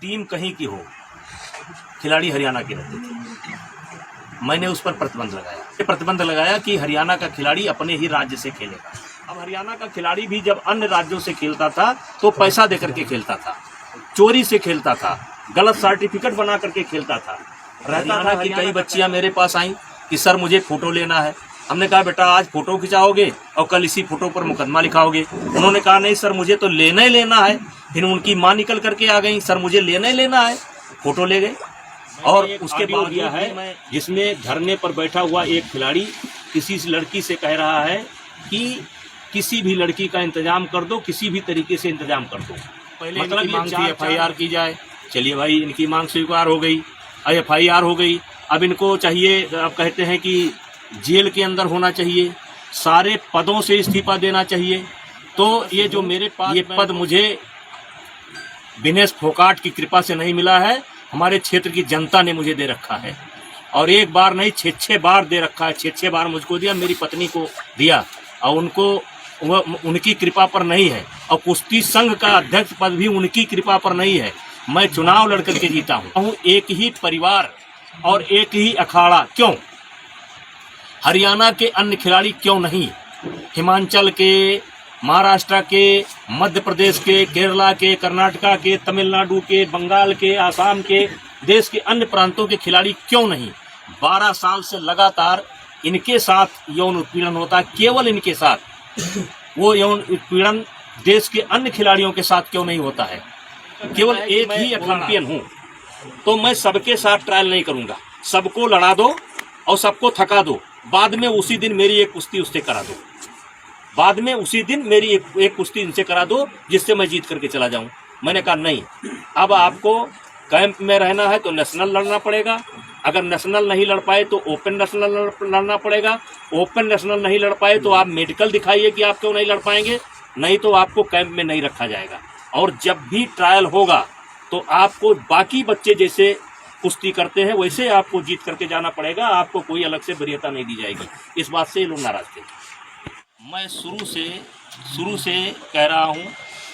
Team कहीं की हो, खिलाड़ी हरियाणा के रहते थे, मैंने उस पर प्रतिबंध लगाया कि हरियाणा का खिलाड़ी अपने ही राज्य से खेलेगा। अब हरियाणा का खिलाड़ी भी जब अन्य राज्यों से खेलता था तो पैसा देकर के खेलता था, चोरी से खेलता था, गलत सर्टिफिकेट बना करके खेलता था। रहता था कि कई बच्चियां मेरे पास आई कि सर मुझे फोटो लेना है। हमने कहा बेटा आज फोटो खिंचाओगे और कल इसी फोटो पर मुकदमा लिखाओगे। उन्होंने कहा नहीं सर मुझे तो लेना ही लेना है। फिर उनकी माँ निकल करके आ गई, सर मुझे लेना ही लेना है, फोटो ले गए। और उसके बाद दिया है जिसमें धरने पर बैठा हुआ एक खिलाड़ी किसी लड़की से कह रहा है कि किसी भी लड़की का इंतजाम कर दो, किसी भी तरीके से इंतजाम कर दो। पहले मतलब मांग थी FIR की जाए। चलिए भाई इनकी मांग स्वीकार हो गई, FIR हो गई। अब इनको चाहिए, अब कहते हैं कि जेल के अंदर होना चाहिए, सारे पदों से इस्तीफा देना चाहिए। तो ये जो मेरे पास ये पद मुझे दिनेश फोगाट की कृपा से नहीं मिला है, हमारे क्षेत्र की जनता ने मुझे दे रखा है। और एक बार नहीं 6 बार दे रखा है। 6 बार मुझको दिया, मेरी पत्नी को दिया, और उनको उनकी कृपा पर नहीं है। और कुश्ती संघ का अध्यक्ष पद भी उनकी कृपा पर नहीं है। मैं चुनाव लड़कर के जीता हूँ। एक ही परिवार और एक ही अखाड़ा, क्यों हरियाणा के अन्य खिलाड़ी क्यों नहीं? हिमाचल के, महाराष्ट्र के, मध्य प्रदेश के, केरला के, कर्नाटका के, तमिलनाडु के, बंगाल के, आसाम के, देश के अन्य प्रांतों के खिलाड़ी क्यों नहीं? 12 साल से लगातार इनके साथ यौन उत्पीड़न होता है, केवल इनके साथ। वो यौन उत्पीड़न देश के अन्य खिलाड़ियों के साथ क्यों नहीं होता है? केवल एक ही चैंपियन हूँ, तो मैं सबके साथ ट्रायल नहीं करूंगा। सबको लड़ा दो और सबको थका दो, बाद में उसी दिन मेरी एक कुश्ती उससे करा दो, बाद में उसी दिन मेरी एक कुश्ती इनसे करा दो जिससे मैं जीत करके चला जाऊं। मैंने कहा नहीं, अब आपको कैंप में रहना है तो नेशनल लड़ना पड़ेगा। अगर नेशनल नहीं लड़ पाए तो ओपन नेशनल लड़ना पड़ेगा। ओपन नेशनल नहीं लड़ पाए तो आप मेडिकल दिखाइए कि आप क्यों नहीं लड़ पाएंगे, नहीं तो आपको कैंप में नहीं रखा जाएगा। और जब भी ट्रायल होगा तो आपको बाकी बच्चे जैसे कुश्ती करते हैं वैसे आपको जीत करके जाना पड़ेगा। आपको कोई अलग से वरीयता नहीं दी जाएगी। इस बात से ये लोग नाराज थे। मैं शुरू से कह रहा हूँ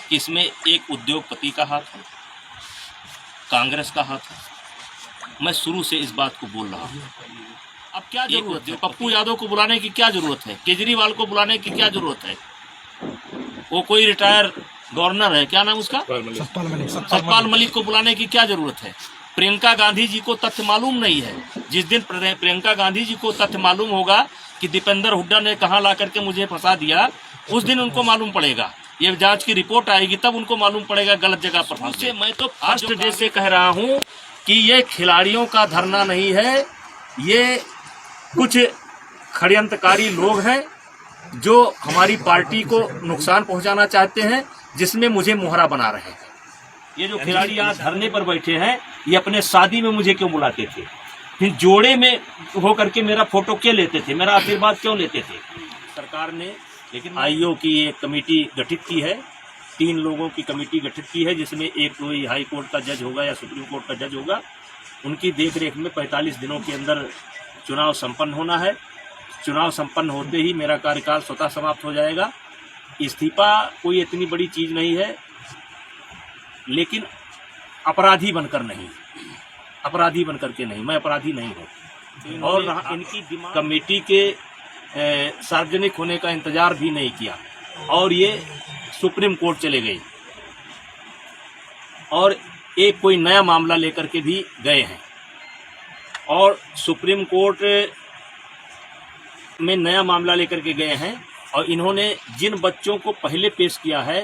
कि इसमें एक उद्योगपति का हाथ है, कांग्रेस का हाथ है। मैं शुरू से इस बात को बोल रहा हूँ। अब क्या जरूरत है पप्पू यादव को बुलाने की? क्या जरूरत है केजरीवाल को बुलाने की? क्या जरूरत है? वो कोई रिटायर गवर्नर है, क्या नाम उसका, सतपाल मलिक को बुलाने की क्या जरूरत है? प्रियंका गांधी जी को तथ्य मालूम नहीं है। जिस दिन प्रियंका गांधी जी को तथ्य मालूम होगा कि दीपेंद्र हुड्डा ने कहाँ ला करके मुझे फंसा दिया, उस दिन उनको मालूम पड़ेगा। ये जांच की रिपोर्ट आएगी तब उनको मालूम पड़ेगा गलत जगह पर फंसे। मैं तो फर्स्ट डे से कह रहा हूँ कि ये खिलाड़ियों का धरना नहीं है, ये कुछ षड्यंत्रकारी लोग हैं जो हमारी पार्टी को नुकसान पहुंचाना चाहते हैं, जिसमें मुझे मोहरा बना रहे हैं। ये जो खिलाड़ी आज धरने पर बैठे हैं, ये अपने शादी में मुझे क्यों बुलाते थे? फिर जोड़े में होकर के मेरा फोटो क्यों लेते थे? मेरा आशीर्वाद क्यों लेते थे? सरकार ने लेकिन आईओ की एक कमेटी गठित की है, 3 लोगों की कमेटी गठित की है, जिसमें एक कोई हाई कोर्ट का जज होगा या सुप्रीम कोर्ट का जज होगा। उनकी देखरेख में 45 दिनों के अंदर चुनाव संपन्न होना है। चुनाव संपन्न होते ही मेरा कार्यकाल स्वतः समाप्त हो जाएगा। इस्तीफा कोई इतनी बड़ी चीज नहीं है, लेकिन अपराधी बनकर नहीं, अपराधी बनकर के नहीं, मैं अपराधी नहीं हूँ। और इनकी कमेटी के सार्वजनिक होने का इंतजार भी नहीं किया और ये सुप्रीम कोर्ट चले गए और एक कोई नया मामला लेकर के भी गए हैं। और सुप्रीम कोर्ट में नया मामला लेकर के गए हैं और इन्होंने जिन बच्चों को पहले पेश किया है,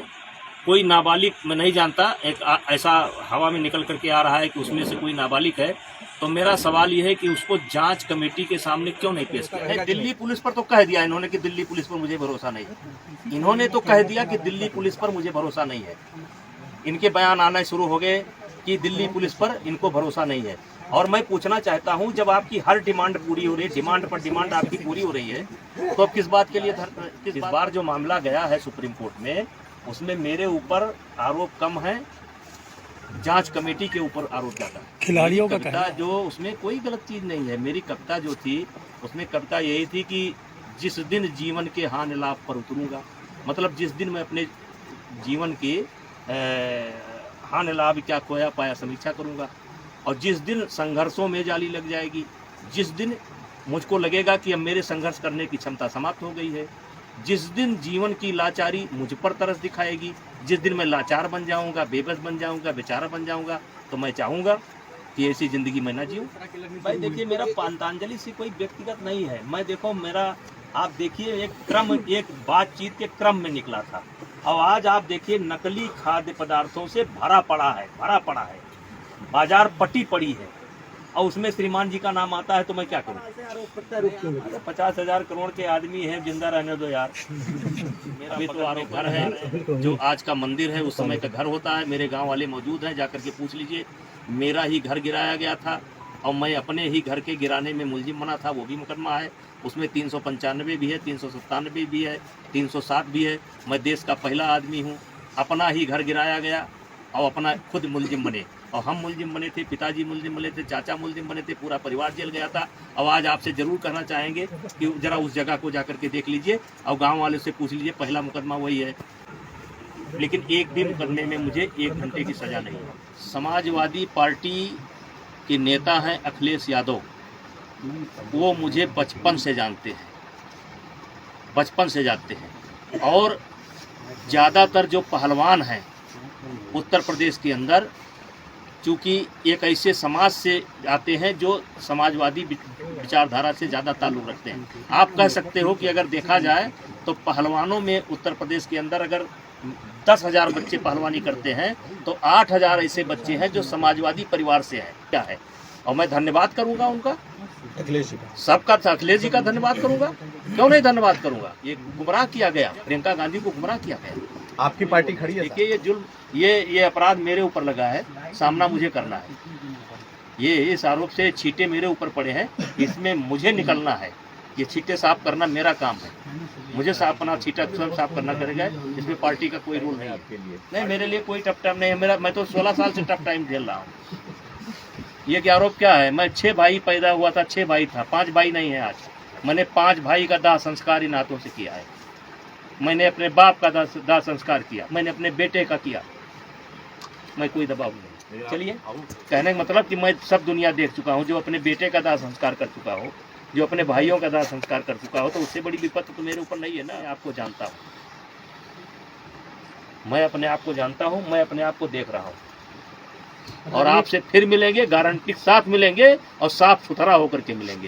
कोई नाबालिग मैं नहीं जानता, एक ऐसा हवा में निकल करके आ रहा है कि उसमें से कोई नाबालिग है। तो मेरा सवाल यह है कि उसको जांच कमेटी के सामने क्यों नहीं पेश किया है? दिल्ली पुलिस पर तो कह दिया इन्होंने कि दिल्ली पुलिस पर मुझे भरोसा नहीं है। इन्होंने तो कह दिया कि दिल्ली पुलिस पर मुझे भरोसा नहीं है। इनके बयान आने शुरू हो गए कि दिल्ली पुलिस पर इनको भरोसा नहीं है। और मैं पूछना चाहता हूं, जब आपकी हर डिमांड पूरी हो रही है, डिमांड पर डिमांड आपकी पूरी हो रही है, तो अब किस बात के लिए इस बार जो मामला गया है सुप्रीम कोर्ट में, उसमें मेरे ऊपर आरोप कम है, जांच कमेटी के ऊपर आरोप ज्यादा। खिलाड़ियों का कविता जो, उसमें कोई गलत चीज नहीं है। मेरी कविता जो थी उसमें कविता यही थी कि जिस दिन जीवन के हानि लाभ पर उतरूंगा, मतलब जिस दिन मैं अपने जीवन के हानि लाभ क्या खोया पाया समीक्षा करूंगा। और जिस दिन संघर्षों में जाली लग जाएगी, जिस दिन मुझको लगेगा कि अब मेरे संघर्ष करने की क्षमता समाप्त हो गई है, जिस दिन जीवन की लाचारी मुझ पर तरस दिखाएगी, जिस दिन मैं लाचार बन जाऊंगा, बेबस बन जाऊंगा, बेचारा बन जाऊंगा, तो मैं चाहूँगा कि ऐसी ज़िंदगी मैं ना जीऊँ। भाई देखिए, मेरा पांतांजलि से कोई व्यक्तिगत नहीं है। मैं देखो मेरा, आप देखिए एक क्रम, एक बातचीत के क्रम में निकला था। और आज आप देखिए नकली खाद्य पदार्थों से भरा पड़ा है, बाजार पटी पड़ी है, और उसमें श्रीमान जी का नाम आता है, तो मैं क्या करूं? 50,000 करोड़ के आदमी है, जिंदा रहने दो यार। मेरा भी तो आरोप घर है, जो आज का मंदिर है उस समय का घर होता है। मेरे गांव वाले मौजूद हैं, जाकर के पूछ लीजिए। मेरा ही घर गिराया गया था और मैं अपने ही घर के गिराने में मुलजिम बना था, वो भी मुकदमा है। उसमें 395 भी है, 397 भी है, 307 भी है। मैं देश का पहला आदमी हूँ। अपना ही घर गिराया गया और अपना खुद मुलजिम बने, और हम मुलजिम बने थे, पिताजी मुलजिम बने थे, चाचा मुलजिम बने थे, पूरा परिवार जेल गया था। और आज आपसे ज़रूर कहना चाहेंगे कि ज़रा उस जगह को जाकर के देख लीजिए और गांव वाले से पूछ लीजिए, पहला मुकदमा वही है। लेकिन एक भी मुकदमे में मुझे 1 घंटे की सज़ा नहीं है। समाजवादी पार्टी के नेता हैं अखिलेश यादव, वो मुझे बचपन से जानते हैं, और ज़्यादातर जो पहलवान हैं उत्तर प्रदेश के अंदर, चूँकि एक ऐसे समाज से आते हैं जो समाजवादी विचारधारा से ज़्यादा ताल्लुक़ रखते हैं। आप कह सकते हो कि अगर देखा जाए तो पहलवानों में उत्तर प्रदेश के अंदर अगर 10,000 बच्चे पहलवानी करते हैं तो 8,000 ऐसे बच्चे हैं जो समाजवादी परिवार से हैं। क्या है, और मैं धन्यवाद करूँगा उनका, अखिलेश जी का, सबका अखिलेश जी का धन्यवाद करूँगा। क्यों नहीं धन्यवाद करूँगा? ये गुमराह किया गया, प्रियंका गांधी को गुमराह किया गया। आपकी पार्टी खड़ी है। देखिए ये जुल्म, ये अपराध मेरे ऊपर लगा है, सामना मुझे करना है। ये इस आरोप से छींटे मेरे ऊपर पड़े हैं, इसमें मुझे निकलना है। ये छींटे साफ करना मेरा काम है, मुझे अपना छींटा स्वयं साफ करना करेगा। इसमें पार्टी का कोई रोल नहीं है आपके लिए। नहीं, मेरे लिए कोई टफ टाइम नहीं है। मैं तो 16 साल से टफ टाइम झेल रहा हूँ। ये क्या आरोप क्या है? मैं 6 भाई पैदा हुआ था, 6 भाई था, 5 भाई नहीं है आज। मैंने 5 भाई का दाह संस्कार इन हाथों से किया है। मैंने अपने बाप का दाह संस्कार किया, मैंने अपने बेटे का किया। मैं कोई दबाव नहीं। चलिए, कहने का मतलब कि मैं सब दुनिया देख चुका हूँ। जो अपने बेटे का दाह संस्कार कर चुका हो, जो अपने भाइयों का दाह संस्कार कर चुका हो, तो उससे बड़ी विपत्ति तो मेरे ऊपर नहीं है ना। आपको जानता हूँ, मैं अपने आप को जानता हूँ, मैं अपने आप को देख रहा हूँ। और आपसे फिर मिलेंगे, गारंटी के साथ मिलेंगे और साफ सुथरा होकर के मिलेंगे।